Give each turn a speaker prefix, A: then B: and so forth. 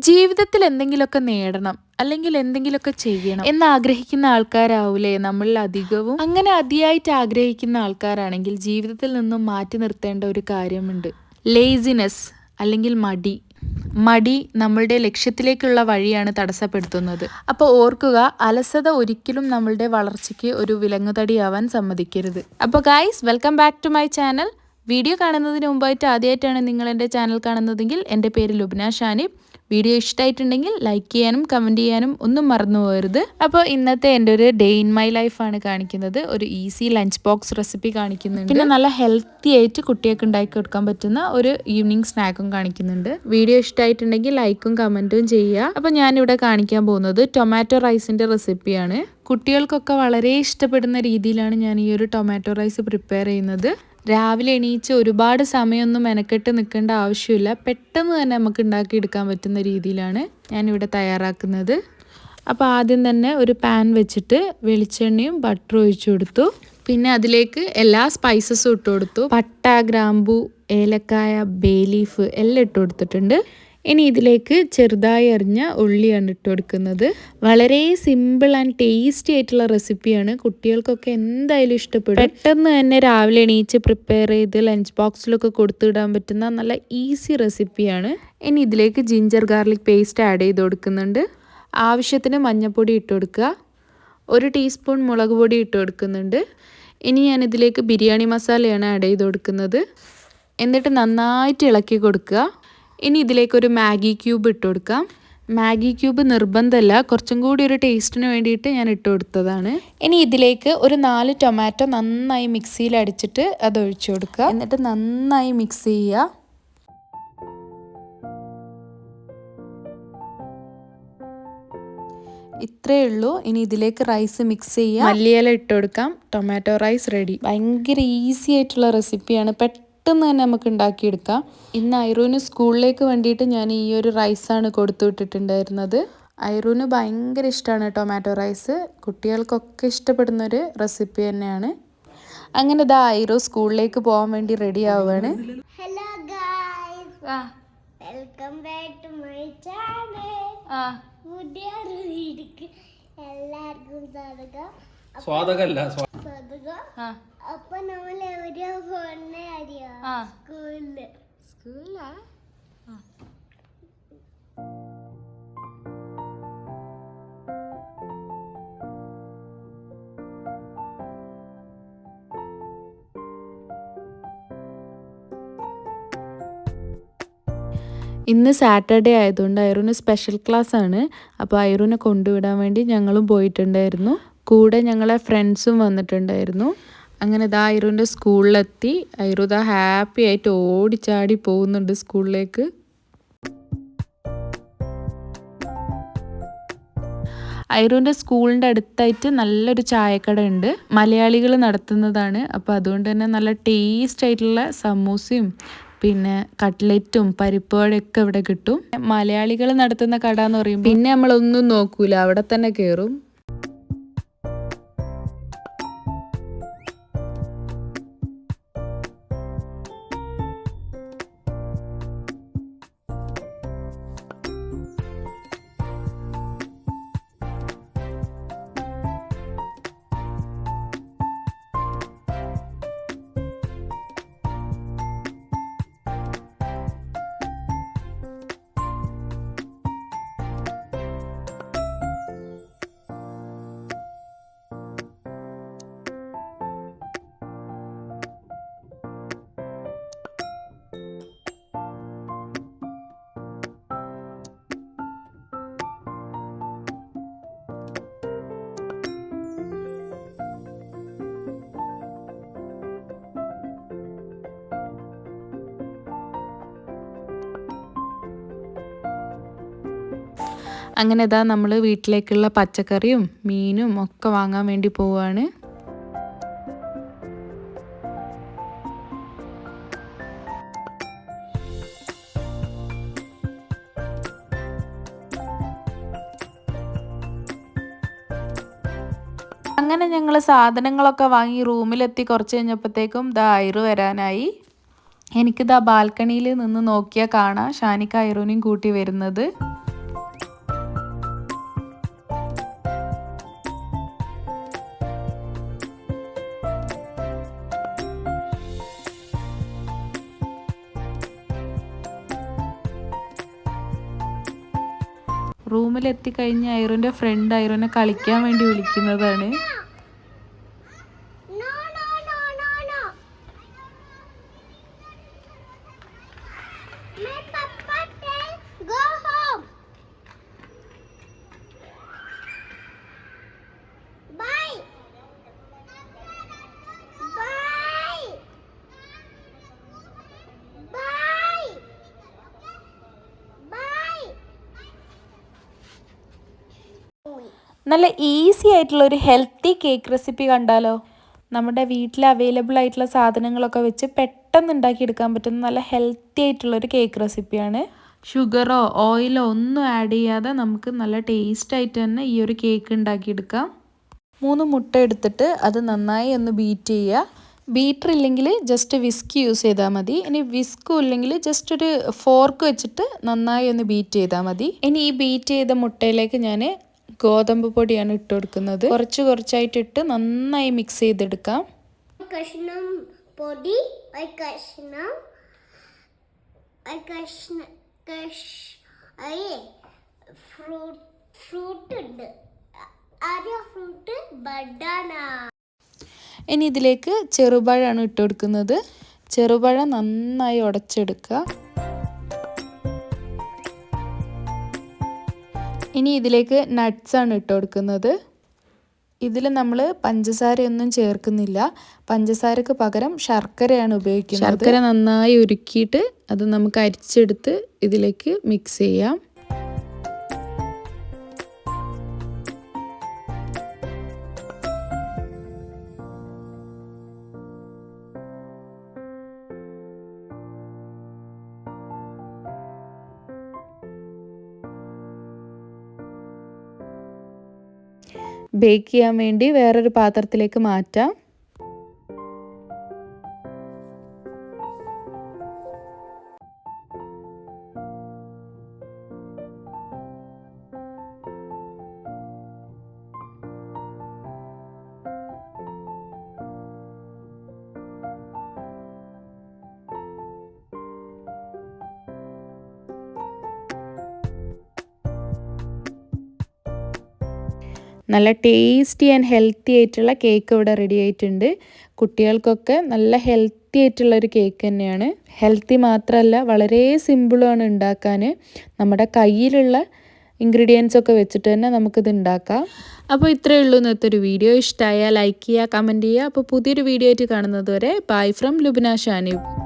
A: ജീവിതത്തിൽ എന്തെങ്കിലുമൊക്കെ നേടണം അല്ലെങ്കിൽ എന്തെങ്കിലുമൊക്കെ ചെയ്യണം എന്ന് ആഗ്രഹിക്കുന്ന ആൾക്കാരാവൂലേ നമ്മളിൽ അധികവും. അങ്ങനെ അതിയായിട്ട് ആഗ്രഹിക്കുന്ന ആൾക്കാരാണെങ്കിൽ ജീവിതത്തിൽ നിന്നും മാറ്റി നിർത്തേണ്ട ഒരു കാര്യമുണ്ട്. ലേസിനെസ് അല്ലെങ്കിൽ മടി നമ്മളുടെ ലക്ഷ്യത്തിലേക്കുള്ള വഴിയാണ് തടസ്സപ്പെടുത്തുന്നത്. അപ്പോൾ ഓർക്കുക, അലസത ഒരിക്കലും നമ്മളുടെ വളർച്ചയ്ക്ക് ഒരു വിലങ്ങുതടിയാവാൻ സമ്മതിക്കരുത്. അപ്പോൾ guys, welcome back to my channel. Video കാണുന്നതിന് മുമ്പായിട്ട് ആദ്യമായിട്ടാണ് നിങ്ങൾ എൻ്റെ ചാനൽ കാണുന്നതെങ്കിൽ എൻ്റെ പേര് ലുബ്ന ഷാനിബ്. വീഡിയോ ഇഷ്ടമായിട്ടുണ്ടെങ്കിൽ ലൈക്ക് ചെയ്യാനും കമൻറ്റ് ചെയ്യാനും ഒന്നും മറന്നു പോകരുത്. അപ്പോൾ ഇന്നത്തെ എൻ്റെ ഒരു ഡേ ഇൻ മൈ ലൈഫാണ് കാണിക്കുന്നത്. ഒരു ഈസി ലഞ്ച് ബോക്സ് റെസിപ്പി കാണിക്കുന്നുണ്ട്. പിന്നെ നല്ല ഹെൽത്തി ആയിട്ട് കുട്ടികൾക്ക് ഉണ്ടാക്കി കൊടുക്കാൻ പറ്റുന്ന ഒരു ഈവനിങ് സ്നാക്കും കാണിക്കുന്നുണ്ട്. വീഡിയോ ഇഷ്ടമായിട്ടുണ്ടെങ്കിൽ ലൈക്കും കമൻറ്റും ചെയ്യുക. അപ്പോൾ ഞാനിവിടെ കാണിക്കാൻ പോകുന്നത് ടൊമാറ്റോ റൈസിൻ്റെ റെസിപ്പിയാണ്. കുട്ടികൾക്കൊക്കെ വളരെ ഇഷ്ടപ്പെടുന്ന രീതിയിലാണ് ഞാൻ ഈ ഒരു ടൊമാറ്റോ റൈസ് പ്രിപ്പയർ ചെയ്യുന്നത്. രാവിലെ എണീച്ച് ഒരുപാട് സമയമൊന്നും മെനക്കെട്ട് നിൽക്കേണ്ട ആവശ്യമില്ല. പെട്ടെന്ന് തന്നെ നമുക്ക് ഉണ്ടാക്കിയെടുക്കാൻ പറ്റുന്ന രീതിയിലാണ് ഞാനിവിടെ തയ്യാറാക്കുന്നത്. അപ്പോൾ ആദ്യം തന്നെ ഒരു പാൻ വെച്ചിട്ട് വെളിച്ചെണ്ണയും ബട്ടറും ഒഴിച്ചു കൊടുത്തു. പിന്നെ അതിലേക്ക് എല്ലാ സ്പൈസസും ഇട്ട് കൊടുത്തു. പട്ട, ഗ്രാമ്പു, ഏലക്കായ, ബേ ലീഫ് എല്ലാം ഇട്ട് കൊടുത്തിട്ടുണ്ട്. ഇനി ഇതിലേക്ക് ചെറുതായി അരിഞ്ഞ ഉള്ളിയാണ് ഇട്ട് കൊടുക്കുന്നത്. വളരെ സിമ്പിൾ ആൻഡ് ടേസ്റ്റി ആയിട്ടുള്ള റെസിപ്പിയാണ്. കുട്ടികൾക്കൊക്കെ എന്തായാലും ഇഷ്ടപ്പെടും. പെട്ടെന്ന് തന്നെ രാവിലെ എണീച്ച് പ്രിപ്പയർ ചെയ്ത് ലഞ്ച് ബോക്സിലൊക്കെ കൊടുത്തിടാൻ പറ്റുന്ന നല്ല ഈസി റെസിപ്പിയാണ്. ഇനി ഇതിലേക്ക് ജിഞ്ചർ ഗാർലിക് പേസ്റ്റ് ആഡ് ചെയ്ത് കൊടുക്കുന്നുണ്ട്. ആവശ്യത്തിന് മഞ്ഞൾപ്പൊടി ഇട്ട് കൊടുക്കുക. 1 ടീസ്പൂൺ മുളക് പൊടി ഇട്ട് കൊടുക്കുന്നുണ്ട്. ഇനി ഞാൻ ഇതിലേക്ക് ബിരിയാണി മസാലയാണ് ആഡ് ചെയ്ത് കൊടുക്കുന്നത്. എന്നിട്ട് നന്നായിട്ട് ഇളക്കി കൊടുക്കുക. ഇനി ഇതിലേക്കൊരു മാഗി ക്യൂബ് ഇട്ട് കൊടുക്കാം. മാഗി ക്യൂബ് നിർബന്ധമല്ല, കുറച്ചും കൂടി ഒരു ടേസ്റ്റിന് വേണ്ടിയിട്ട് ഞാൻ ഇട്ട് കൊടുത്തതാണ്. ഇനി ഇതിലേക്ക് ഒരു 4 ടൊമാറ്റോ നന്നായി മിക്സിയിൽ അടിച്ചിട്ട് അത് ഒഴിച്ചു കൊടുക്കുക. എന്നിട്ട് നന്നായി മിക്സ് ചെയ്യുക. ഇത്രയേ ഉള്ളൂ. ഇനി ഇതിലേക്ക് റൈസ് മിക്സ് ചെയ്യുക. മല്ലിയില ഇട്ട് കൊടുക്കാം. Tomato rice ready. ഭയങ്കര ഈസി ആയിട്ടുള്ള റെസിപ്പിയാണ്. പെട്ടെന്ന് തന്നെ നമുക്ക് ഉണ്ടാക്കിയെടുക്കാം. ഇന്ന് ഐറൂന് സ്കൂളിലേക്ക് വേണ്ടിയിട്ട് ഞാൻ ഈ ഒരു റൈസാണ് കൊടുത്തു വിട്ടിട്ടുണ്ടായിരുന്നത്. ഐറൂന് ഭയങ്കര ഇഷ്ടമാണ് ടൊമാറ്റോ റൈസ്. കുട്ടികൾക്കൊക്കെ ഇഷ്ടപ്പെടുന്നൊരു റെസിപ്പി തന്നെയാണ്. അങ്ങനെ ഇതാ ഐറു സ്കൂളിലേക്ക് പോകാൻ വേണ്ടി റെഡി ആവുകയാണ്.
B: Hello guys, welcome back to my channel. പുതിയ വീഡിയോക്ക് എല്ലാവർക്കും സ്വാഗതം. അപ്പൊ നമ്മൾ എവിടെയാ പോണേ അറിയോ? സ്കൂളിലാ.
A: ഇന്ന് സാറ്റർഡേ ആയതുകൊണ്ട് ഐറൂന് സ്പെഷ്യൽ ക്ലാസ് ആണ്. അപ്പോൾ ഐറൂനെ കൊണ്ടുവിടാൻ വേണ്ടി ഞങ്ങളും പോയിട്ടുണ്ടായിരുന്നു. കൂടെ ഞങ്ങളെ ഫ്രണ്ട്സും വന്നിട്ടുണ്ടായിരുന്നു. അങ്ങനെ ഇതാ ഐറൂൻ്റെ സ്കൂളിലെത്തി. ഐറു ഇതാ ഹാപ്പി ആയിട്ട് ഓടിച്ചാടി പോകുന്നുണ്ട് സ്കൂളിലേക്ക്. ഐറൂൻ്റെ സ്കൂളിൻ്റെ അടുത്തായിട്ട് നല്ലൊരു ചായക്കട ഉണ്ട്. മലയാളികൾ നടത്തുന്നതാണ്. അപ്പോൾ അതുകൊണ്ട് തന്നെ നല്ല ടേസ്റ്റ് ആയിട്ടുള്ള സമൂസയും പിന്നെ കട്ട്ലറ്റും പരിപ്പ് വടയൊക്കെ ഇവിടെ കിട്ടും. മലയാളികൾ നടത്തുന്ന കട എന്ന് പറയുമ്പോൾ പിന്നെ നമ്മളൊന്നും നോക്കൂല, അവിടെ തന്നെ കയറും. അങ്ങനെ ഇതാ നമ്മൾ വീട്ടിലേക്കുള്ള പച്ചക്കറിയും മീനും ഒക്കെ വാങ്ങാൻ വേണ്ടി പോവുകയാണ്. അങ്ങനെ ഞങ്ങൾ സാധനങ്ങളൊക്കെ വാങ്ങി റൂമിലെത്തി കുറച്ച് കഴിഞ്ഞപ്പോഴത്തേക്കും ദാ ഐറു വരാനായി. എനിക്കിതാ ബാൽക്കണിയിൽ നിന്ന് നോക്കിയാൽ കാണാം ഷാനിക്ക ഐറൂനെയും കൂട്ടി വരുന്നത്. റൂമിലെത്തിക്കഴിഞ്ഞ് ഐറുൻ്റെ ഫ്രണ്ട് ഐറുനെ കളിക്കാൻ വേണ്ടി വിളിക്കുന്നതാണ്. നല്ല ഈസി ആയിട്ടുള്ള ഒരു ഹെൽത്തി കേക്ക് റെസിപ്പി കണ്ടാലോ? നമ്മുടെ വീട്ടിൽ അവൈലബിൾ ആയിട്ടുള്ള സാധനങ്ങളൊക്കെ വെച്ച് പെട്ടെന്ന് ഉണ്ടാക്കിയെടുക്കാൻ പറ്റുന്ന നല്ല ഹെൽത്തി ആയിട്ടുള്ളൊരു കേക്ക് റെസിപ്പിയാണ്. ഷുഗറോ ഓയിലോ ഒന്നും ആഡ് ചെയ്യാതെ നമുക്ക് നല്ല ടേസ്റ്റ് ആയിട്ട് തന്നെ ഈ ഒരു കേക്ക് ഉണ്ടാക്കിയെടുക്കാം. 3 മുട്ട എടുത്തിട്ട് അത് നന്നായി ഒന്ന് ബീറ്റ് ചെയ്യുക. ബീറ്റർ ഇല്ലെങ്കിൽ ജസ്റ്റ് വിസ്ക് യൂസ് ചെയ്താൽ മതി. ഇനി വിസ്കും ഇല്ലെങ്കിൽ ജസ്റ്റ് ഒരു ഫോർക്ക് വെച്ചിട്ട് നന്നായി ഒന്ന് ബീറ്റ് ചെയ്താൽ മതി. ഇനി ഈ ബീറ്റ് ചെയ്ത മുട്ടയിലേക്ക് ഞാൻ ഗോതമ്പ് പൊടിയാണ് ഇട്ട് കൊടുക്കുന്നത്. കുറച്ചായിട്ട് ഇട്ട് നന്നായി മിക്സ് ചെയ്തെടുക്കാം.
B: കഷ്ണം പൊടി, ഫ്രൂട്ട് ഉണ്ട്. ആദ്യം ഫ്രൂട്ട് ബനാന.
A: ഇനി ഇതിലേക്ക് ചെറുപഴമാണ് ഇട്ട് കൊടുക്കുന്നത്. ചെറുപഴം നന്നായി ഉടച്ചെടുക്കുക. ഇനി ഇതിലേക്ക് നട്ട്സാണ് ഇട്ട് കൊടുക്കുന്നത്. ഇതിൽ നമ്മൾ പഞ്ചസാരയൊന്നും ചേർക്കുന്നില്ല. പഞ്ചസാരക്ക് പകരം ശർക്കരയാണ് ഉപയോഗിക്കുന്നത്. ശർക്കര നന്നായി ഉരുക്കിയിട്ട് അത് നമുക്ക് അരിച്ചെടുത്ത് ഇതിലേക്ക് മിക്സ് ചെയ്യാം. ബേക്ക് ചെയ്യാൻ വേണ്ടി വേറൊരു പാത്രത്തിലേക്ക് മാറ്റാം. നല്ല ടേസ്റ്റി ആൻഡ് ഹെൽത്തി ആയിട്ടുള്ള കേക്ക് ഇവിടെ റെഡി ആയിട്ടുണ്ട്. കുട്ടികൾക്കൊക്കെ നല്ല ഹെൽത്തി ആയിട്ടുള്ളൊരു കേക്ക് തന്നെയാണ്. ഹെൽത്തി മാത്രമല്ല വളരെ സിമ്പിളുമാണ് ഉണ്ടാക്കാൻ. നമ്മുടെ കയ്യിലുള്ള ഇൻഗ്രീഡിയൻസ് ഒക്കെ വെച്ചിട്ട് തന്നെ നമുക്കിത് ഉണ്ടാക്കാം. അപ്പോൾ ഇത്രയേ ഉള്ളൂ ഇന്നത്തെ ഒരു വീഡിയോ. ഇഷ്ടമായാൽ ലൈക്ക് ചെയ്യുക, കമൻറ്റ് ചെയ്യുക. അപ്പോൾ പുതിയൊരു വീഡിയോ ആയിട്ട് കാണുന്നത് വരെ ബൈ ഫ്രം ലുബ്ന ഷാനിബ്.